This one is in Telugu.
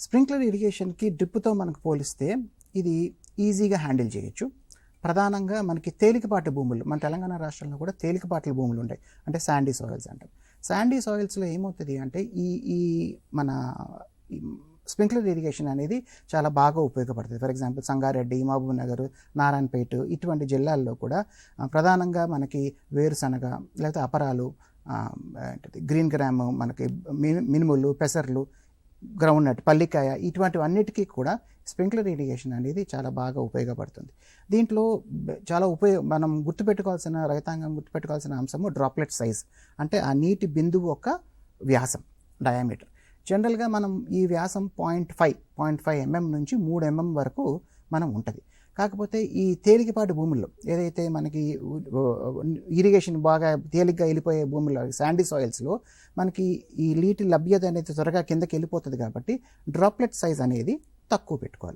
స్ప్రింక్లర్ ఇరిగేషన్కి డ్రిప్తో మనకు పోలిస్తే ఇది ఈజీగా హ్యాండిల్ చేయొచ్చు. ప్రధానంగా మనకి తేలికపాటి భూములు, మన తెలంగాణ రాష్ట్రంలో కూడా తేలికపాటి భూములు ఉంటాయి, అంటే శాండీ సాయిల్స్ అంటారు. శాండీ సాయిల్స్లో ఏమవుతుంది అంటే ఈ మన స్ప్రింక్లర్ ఇరిగేషన్ అనేది చాలా బాగా ఉపయోగపడుతుంది. ఫర్ ఎగ్జాంపుల్ సంగారెడ్డి, మహబూబ్ నగర్, నారాయణపేట ఇటువంటి జిల్లాల్లో కూడా ప్రధానంగా మనకి వేరుశనగ, లేకపోతే అపరాలు, గ్రీన్ గ్రామ్, మనకి మినుములు, పెసర్లు, గ్రౌండ్ నట్, పల్లికాయ, ఇటువంటివన్నిటికీ కూడా స్ప్రింక్లర్ ఇరిగేషన్ అనేది చాలా బాగా ఉపయోగపడుతుంది. దీంట్లో చాలా మనం రైతాంగం గుర్తుపెట్టుకోవాల్సిన అంశము డ్రాప్లెట్ సైజ్, అంటే ఆ నీటి బిందువు యొక్క వ్యాసం, డయామీటర్. జనరల్గా మనం ఈ వ్యాసం 0.5 mm నుంచి 3 mm వరకు మనం ఉంటుంది. కాకపోతే ఈ తేలికపాటి భూముల్లో ఏదైతే మనకి ఇరిగేషన్ బాగా తేలిగ్గా వెళ్ళిపోయే భూముల్లో, శాండీ సాయిల్స్లో మనకి ఈ నీటి లభ్యత అనేది త్వరగా కిందకి వెళ్ళిపోతుంది కాబట్టి డ్రాప్లెట్ సైజ్ అనేది తక్కువ పెట్టుకోవాలి.